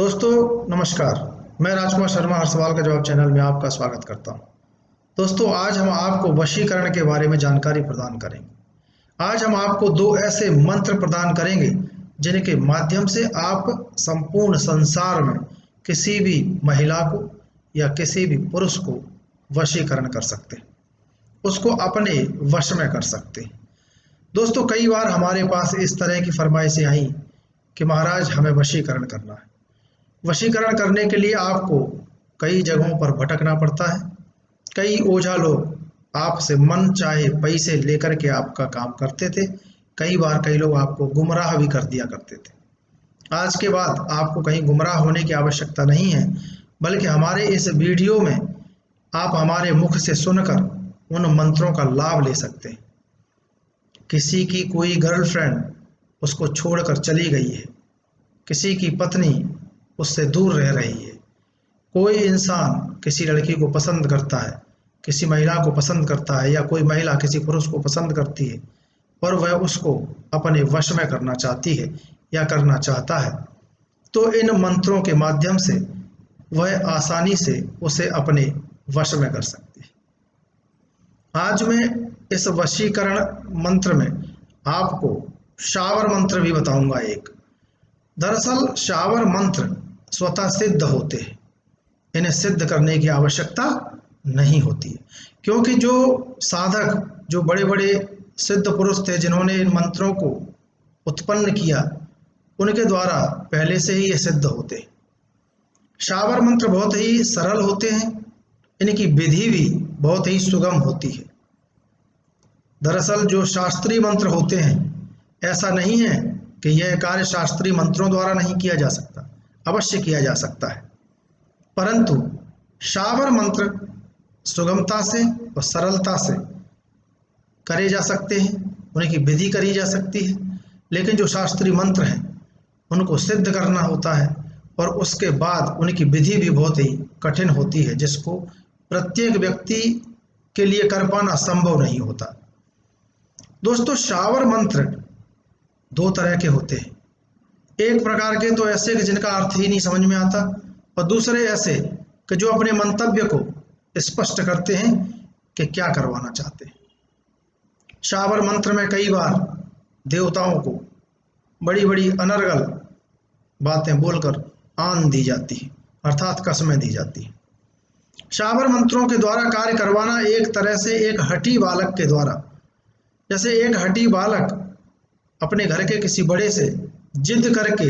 दोस्तों नमस्कार। मैं राजकुमार शर्मा हर सवाल का जवाब चैनल में आपका स्वागत करता हूं। दोस्तों आज हम आपको वशीकरण के बारे में जानकारी प्रदान करेंगे। आज हम आपको दो ऐसे मंत्र प्रदान करेंगे जिनके माध्यम से आप संपूर्ण संसार में किसी भी महिला को या किसी भी पुरुष को वशीकरण कर सकते हैं, उसको अपने वश में कर सकते हैं। दोस्तों कई बार हमारे पास इस तरह की फरमाइशें आई कि महाराज हमें वशीकरण करना है। वशीकरण करने के लिए आपको कई जगहों पर भटकना पड़ता है। कई ओझा लोग आपसे मन चाहे पैसे लेकर के आपका काम करते थे। कई बार कई लोग आपको गुमराह भी कर दिया करते थे। आज के बाद आपको कहीं गुमराह होने की आवश्यकता नहीं है, बल्कि हमारे इस वीडियो में आप हमारे मुख से सुनकर उन मंत्रों का लाभ ले सकते हैं। किसी की कोई गर्लफ्रेंड उसको छोड़कर चली गई है, किसी की पत्नी उससे दूर रह रही है, कोई इंसान किसी लड़की को पसंद करता है, किसी महिला को पसंद करता है, या कोई महिला किसी पुरुष को पसंद करती है और वह उसको अपने वश में करना चाहती है या करना चाहता है, तो इन मंत्रों के माध्यम से वह आसानी से उसे अपने वश में कर सकती है। आज मैं इस वशीकरण मंत्र में आपको शावर मंत्र भी बताऊंगा एक। दरअसल शावर मंत्र स्वतः सिद्ध होते हैं, इन्हें सिद्ध करने की आवश्यकता नहीं होती है, क्योंकि जो साधक, जो बड़े बड़े सिद्ध पुरुष थे जिन्होंने इन मंत्रों को उत्पन्न किया, उनके द्वारा पहले से ही ये सिद्ध होते हैं। शावर मंत्र बहुत ही सरल होते हैं, इनकी विधि भी बहुत ही सुगम होती है। दरअसल जो शास्त्रीय मंत्र होते हैं, ऐसा नहीं है कि यह कार्य शास्त्रीय मंत्रों द्वारा नहीं किया जा सकता, अवश्य किया जा सकता है, परंतु शावर मंत्र सुगमता से और सरलता से करे जा सकते हैं, उनकी विधि करी जा सकती है। लेकिन जो शास्त्रीय मंत्र हैं उनको सिद्ध करना होता है और उसके बाद उनकी विधि भी बहुत ही कठिन होती है, जिसको प्रत्येक व्यक्ति के लिए कर पाना संभव नहीं होता। दोस्तों शावर मंत्र दो तरह के होते हैं। एक प्रकार के तो ऐसे कि जिनका अर्थ ही नहीं समझ में आता, और दूसरे ऐसे कि जो अपने मंतव्य को स्पष्ट करते हैं कि क्या करवाना चाहते हैं। शावर मंत्र में कई बार देवताओं को बड़ी बड़ी अनर्गल बातें बोलकर आन दी जाती है, अर्थात कसमें दी जाती है। शावर मंत्रों के द्वारा कार्य करवाना एक तरह से एक हठी बालक के द्वारा, जैसे एक हठी बालक अपने घर के किसी बड़े से जिद करके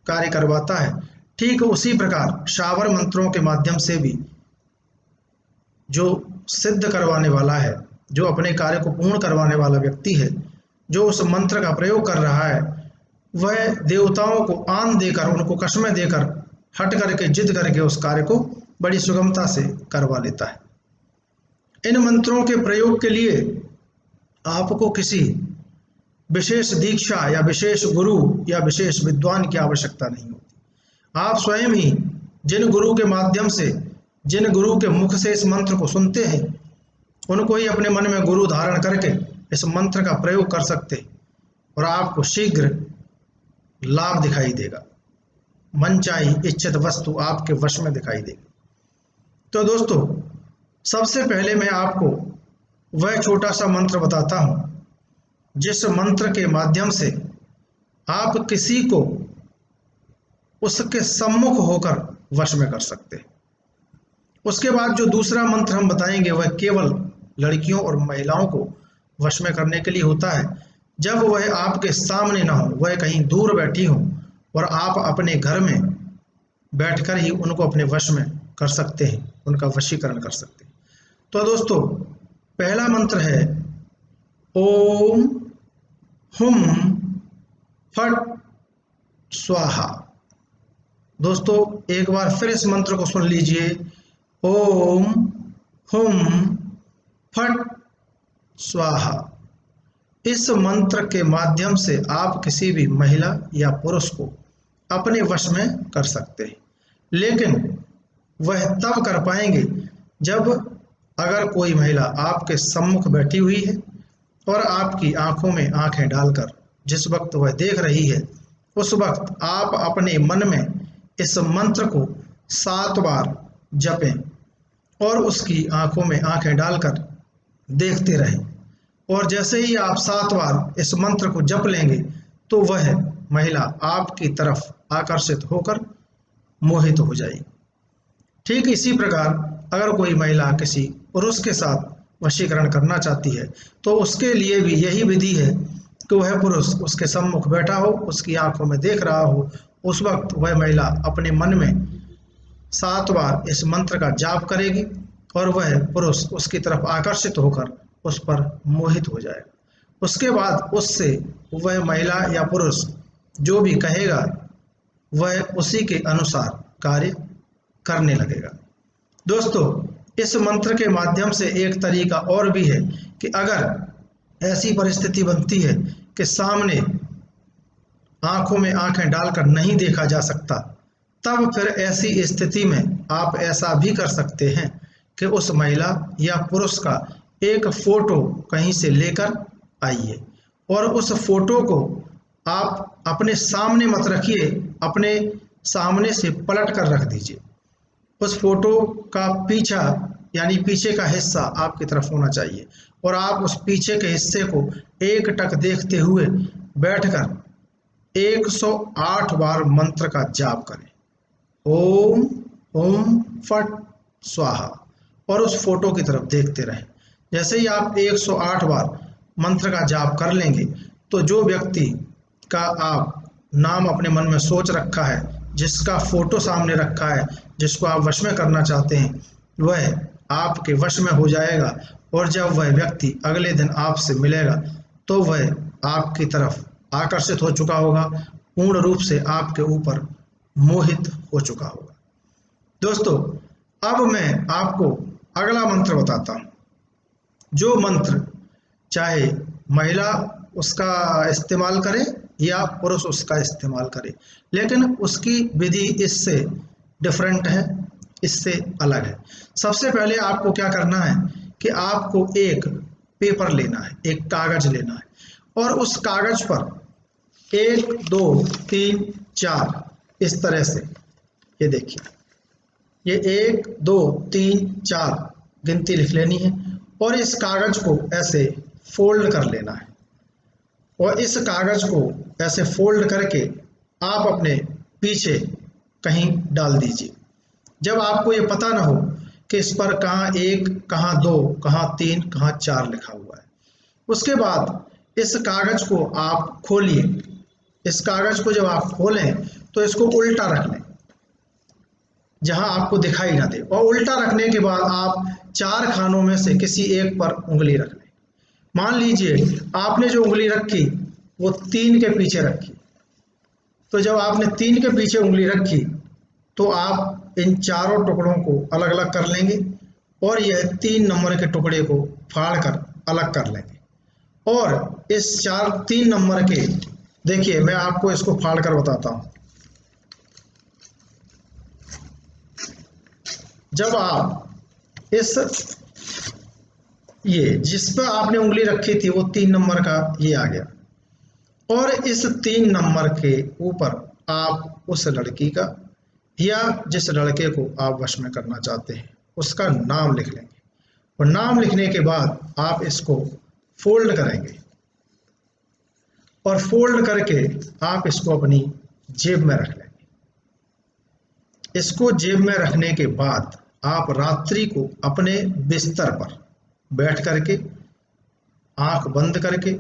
कार्य करवाता है, ठीक उसी प्रकार शावर मंत्रों के माध्यम से भी जो सिद्ध करवाने वाला है, जो अपने कार्य को पूर्ण करवाने वाला व्यक्ति है, जो उस मंत्र का प्रयोग कर रहा है, वह देवताओं को आन देकर, उनको कसमें देकर, हट करके, जिद करके उस कार्य को बड़ी सुगमता से करवा लेता है। इन मंत्रों के प्रयोग के लिए आपको किसी विशेष दीक्षा या विशेष गुरु या विशेष विद्वान की आवश्यकता नहीं होती। आप स्वयं ही जिन गुरु के माध्यम से, जिन गुरु के मुख से इस मंत्र को सुनते हैं, उनको ही अपने मन में गुरु धारण करके इस मंत्र का प्रयोग कर सकते हैं और आपको शीघ्र लाभ दिखाई देगा। मनचाही इच्छित वस्तु आपके वश में दिखाई देगी। तो दोस्तों सबसे पहले मैं आपको वह छोटा सा मंत्र बताता हूं जिस मंत्र के माध्यम से आप किसी को उसके सम्मुख होकर वश में कर सकते हैं। उसके बाद जो दूसरा मंत्र हम बताएंगे वह केवल लड़कियों और महिलाओं को वश में करने के लिए होता है, जब वह आपके सामने ना हो, वह कहीं दूर बैठी हो और आप अपने घर में बैठकर ही उनको अपने वश में कर सकते हैं, उनका वशीकरण कर सकते हैं। तो दोस्तों पहला मंत्र है ओम हुम फट स्वाहा। दोस्तों एक बार फिर इस मंत्र को सुन लीजिए। ओम हुम फट स्वाहा। इस मंत्र के माध्यम से आप किसी भी महिला या पुरुष को अपने वश में कर सकते हैं, लेकिन वह तब कर पाएंगे जब अगर कोई महिला आपके सम्मुख बैठी हुई है और आपकी आंखों में आंखें डालकर जिस वक्त वह देख रही है, उस वक्त आप अपने मन में इस मंत्र को 7 बार जपें और उसकी आंखों में आंखें डालकर देखते रहें। और जैसे ही आप 7 बार इस मंत्र को जप लेंगे तो वह महिला आपकी तरफ आकर्षित होकर मोहित हो जाएगी। ठीक इसी प्रकार अगर कोई महिला किसी पुरुष के साथ वशीकरण करना चाहती है तो उसके लिए भी यही विधि है कि वह पुरुष उसके सम्मुख बैठा हो, उसकी आंखों में देख रहा हो। उस वक्त वह महिला अपने मन में 7 बार इस मंत्र का जाप करेगी और वह पुरुष उसकी तरफ आकर्षित होकर उस पर मोहित हो जाएगा। उसके बाद उससे वह महिला या पुरुष जो भी कहेगा वह उसी के अनुसार कार्य करने लगेगा। दोस्तों, इस मंत्र के माध्यम से एक तरीका और भी है कि अगर ऐसी परिस्थिति बनती है कि सामने आंखों में आंखें डालकर नहीं देखा जा सकता, तब फिर ऐसी स्थिति में आप ऐसा भी कर सकते हैं कि उस महिला या पुरुष का एक फोटो कहीं से लेकर आइए और उस फोटो को आप अपने सामने मत रखिए, अपने सामने से पलट कर रख दीजिए। उस फोटो का पीछा यानी पीछे का हिस्सा आपकी तरफ होना चाहिए और आप उस पीछे के हिस्से को एकटक देखते हुए बैठकर 108 बार मंत्र का जाप करें, ओम ओम फट स्वाहा, और उस फोटो की तरफ देखते रहें। जैसे ही आप 108 बार मंत्र का जाप कर लेंगे तो जो व्यक्ति का आप नाम अपने मन में सोच रखा है, जिसका फोटो सामने रखा है, जिसको आप वश में करना चाहते हैं, वह आपके वश में हो जाएगा। और जब वह व्यक्ति अगले दिन आपसे मिलेगा तो वह आपकी तरफ आकर्षित हो चुका होगा, पूर्ण रूप से आपके ऊपर मोहित हो चुका होगा। दोस्तों, अब मैं आपको अगला मंत्र बताता हूँ, जो मंत्र चाहे महिला उसका इस्तेमाल करे या पुरुष उसका इस्तेमाल करे, लेकिन उसकी विधि इससे डिफरेंट है, इससे अलग है। सबसे पहले आपको क्या करना है कि आपको एक पेपर लेना है, एक कागज लेना है और उस कागज पर 1 2 3 4 इस तरह से, ये देखिए, ये 1 2 3 4 गिनती लिख लेनी है और इस कागज को ऐसे फोल्ड कर लेना है और इस कागज को ऐसे फोल्ड करके आप अपने पीछे कहीं डाल दीजिए। जब आपको ये पता ना हो कि इस पर कहाँ 1 कहाँ 2 कहाँ 3 कहाँ 4 लिखा हुआ है, उसके बाद इस कागज को आप खोलिए। इस कागज को जब आप खोलें तो इसको उल्टा रख लें जहां आपको दिखाई ना दे, और उल्टा रखने के बाद आप 4 खानों में से किसी एक पर उंगली रख लें। मान लीजिए आपने जो उंगली रखी वो 3 के पीछे रखी, तो जब आपने 3 के पीछे उंगली रखी तो आप इन चारों टुकड़ों को अलग अलग कर लेंगे और यह 3 नंबर के टुकड़े को फाड़ कर अलग कर लेंगे। और इस 3 नंबर के, देखिए मैं आपको इसको फाड़ कर बताता हूं। जब आप इस ये जिस पर आपने उंगली रखी थी वो 3 नंबर का ये आ गया, और इस 3 नंबर के ऊपर आप उस लड़की का या जिस लड़के को आप वश में करना चाहते हैं उसका नाम लिख लेंगे और नाम लिखने के बाद आप इसको फोल्ड करेंगे और फोल्ड करके आप इसको अपनी जेब में रख लेंगे। इसको जेब में रखने के बाद आप रात्रि को अपने बिस्तर पर बैठ करके आंख बंद करके,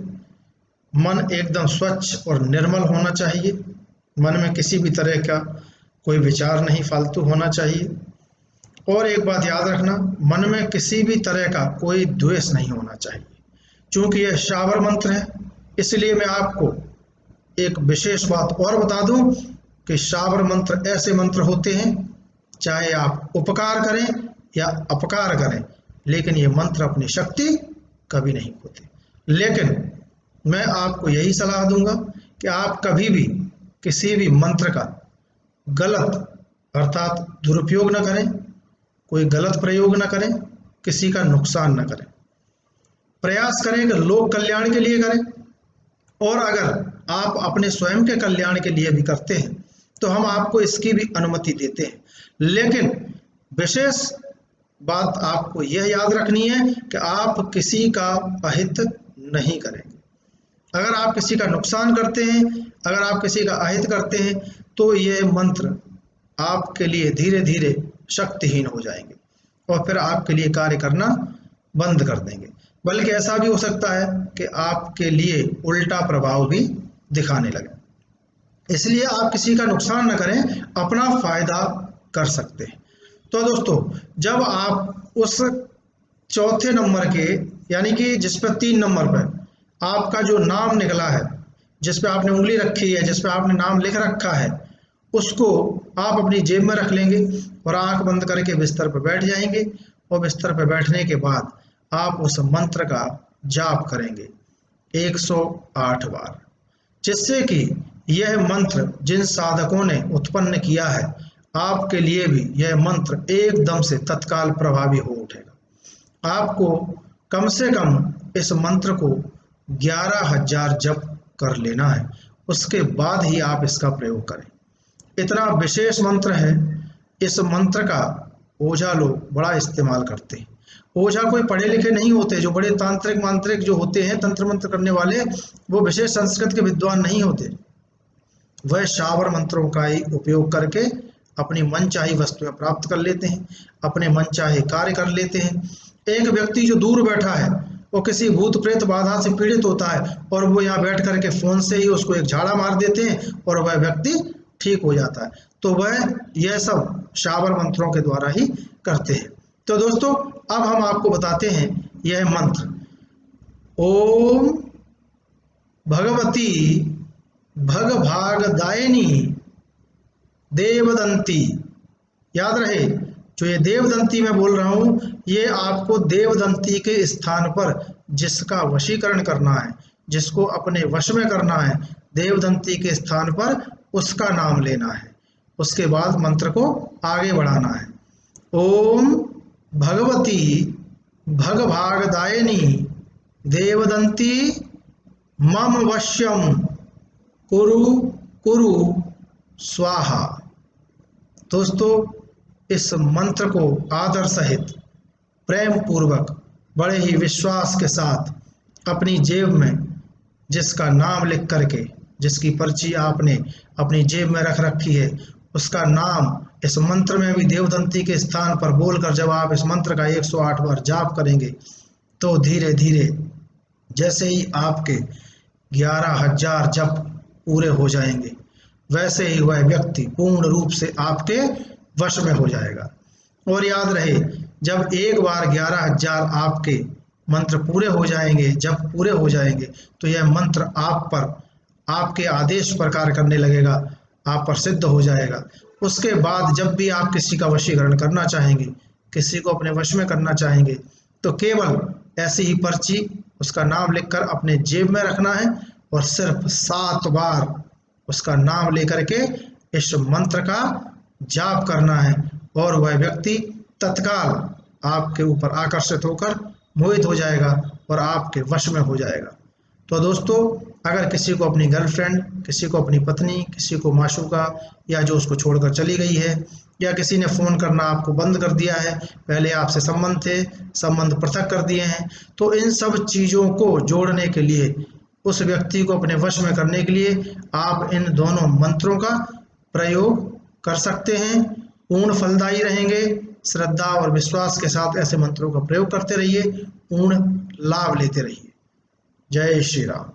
मन एकदम स्वच्छ और निर्मल होना चाहिए, मन में किसी भी तरह का कोई विचार नहीं फालतू होना चाहिए। और एक बात याद रखना, मन में किसी भी तरह का कोई द्वेष नहीं होना चाहिए। चूंकि यह शावर मंत्र है इसलिए मैं आपको एक विशेष बात और बता दूं कि शावर मंत्र ऐसे मंत्र होते हैं, चाहे आप उपकार करें या अपकार करें, लेकिन ये मंत्र अपनी शक्ति कभी नहीं खोते। लेकिन मैं आपको यही सलाह दूंगा कि आप कभी भी किसी भी मंत्र का गलत अर्थात दुरुपयोग न करें, कोई गलत प्रयोग न करें, किसी का नुकसान न करें। प्रयास करें कि लोक कल्याण के लिए करें, और अगर आप अपने स्वयं के कल्याण के लिए भी करते हैं तो हम आपको इसकी भी अनुमति देते हैं। लेकिन विशेष बात आपको यह याद रखनी है कि आप किसी का अहित नहीं करेंगे। अगर आप किसी का नुकसान करते हैं, अगर आप किसी का अहित करते हैं, तो ये मंत्र आपके लिए धीरे धीरे शक्तिहीन हो जाएंगे और फिर आपके लिए कार्य करना बंद कर देंगे। बल्कि ऐसा भी हो सकता है कि आपके लिए उल्टा प्रभाव भी दिखाने लगे। इसलिए आप किसी का नुकसान न करें, अपना फायदा कर सकते हैं। तो दोस्तों, जब आप उस चौथे नंबर के, यानी कि जिस पर 3 नंबर पर आपका जो नाम निकला है, जिस पे आपने उंगली रखी है, जिस पे आपने नाम लिख रखा है, उसको आप अपनी जेब में रख लेंगे और आंख बंद करके बिस्तर पर बैठ जाएंगे। और बिस्तर पर बैठने के बाद आप उस मंत्र का जाप करेंगे 108 बार, जिससे कि यह मंत्र जिन साधकों ने उत्पन्न किया है, आपके लिए भी यह मंत्र एकदम से तत्काल प्रभावी हो उठेगा। आपको कम से कम इस मंत्र को 11,000 जप कर लेना है, उसके बाद ही आप इसका प्रयोग करें। इतना विशेष मंत्र है। इस मंत्र का ओझा लोग बड़ा इस्तेमाल करते हैं। ओझा कोई पढ़े लिखे नहीं होते। जो बड़े तांत्रिक मांत्रिक जो होते हैं, तंत्र मंत्र करने वाले, वो विशेष संस्कृत के विद्वान नहीं होते। वह शावर मंत्रों का ही उपयोग करके अपनी मनचाही वस्तुएं प्राप्त कर लेते हैं, अपने मनचाहे कार्य कर लेते हैं। एक व्यक्ति जो दूर बैठा है, वो किसी भूत प्रेत बाधा से पीड़ित होता है और वो यहाँ बैठ करके फोन से ही उसको एक झाड़ा मार देते हैं और वह व्यक्ति ठीक हो जाता है। तो वह यह सब शावर मंत्रों के द्वारा ही करते हैं। तो दोस्तों, अब हम आपको बताते हैं यह मंत्र। ओम भगवती भगभागदायिनी देवदंती। याद रहे, जो ये देवदंती मैं बोल रहा हूं, ये आपको देवदंती के स्थान पर जिसका वशीकरण करना है, जिसको अपने वश में करना है, देवदंती के स्थान पर उसका नाम लेना है। उसके बाद मंत्र को आगे बढ़ाना है। ओम भगवती भगभागदायिनी देवदंती मम वश्यम कुरु कुरु स्वाहा। दोस्तों, इस मंत्र को आदर सहित, प्रेम पूर्वक, बड़े ही विश्वास के साथ अपनी जेब में जिसका नाम लिख करके, जिसकी पर्ची आपने अपनी जेब में रख रखी है, उसका नाम इस मंत्र में भी देवदंती के स्थान पर बोलकर जब आप इस मंत्र का 108 बार जाप करेंगे, तो धीरे धीरे जैसे ही आपके 11,000 जप पूरे हो जाएंगे, वैसे ही वह व्यक्ति पूर्ण रूप से आपके वश में हो जाएगा। और याद रहे, जब एक बार 11,000 आपके मंत्र पूरे हो जाएंगे, जब पूरे हो जाएंगे, तो यह मंत्र आप पर, आपके आदेश पर कार्य करने लगेगा, आप पर सिद्ध हो जाएगा। उसके बाद जब भी आप किसी का वशीकरण करना चाहेंगे, किसी को अपने वश में करना चाहेंगे, तो केवल ऐसी ही पर्ची, उसका नाम लिखकर अपने जेब में रखना है और सिर्फ 7 बार उसका नाम लेकर के इस मंत्र का जाप करना है और वह व्यक्ति तत्काल आपके ऊपर आकर्षित होकर मोहित हो जाएगा और आपके वश में हो जाएगा। तो दोस्तों, अगर किसी को अपनी गर्लफ्रेंड, किसी को अपनी पत्नी, किसी को माशूका, या जो उसको छोड़कर चली गई है, या किसी ने फ़ोन करना आपको बंद कर दिया है, पहले आपसे संबंध थे, संबंध पृथक कर दिए हैं, तो इन सब चीज़ों को जोड़ने के लिए, उस व्यक्ति को अपने वश में करने के लिए आप इन दोनों मंत्रों का प्रयोग कर सकते हैं। पूर्ण फलदायी रहेंगे। श्रद्धा और विश्वास के साथ ऐसे मंत्रों का प्रयोग करते रहिए, पूर्ण लाभ लेते रहिए। जय श्री राम।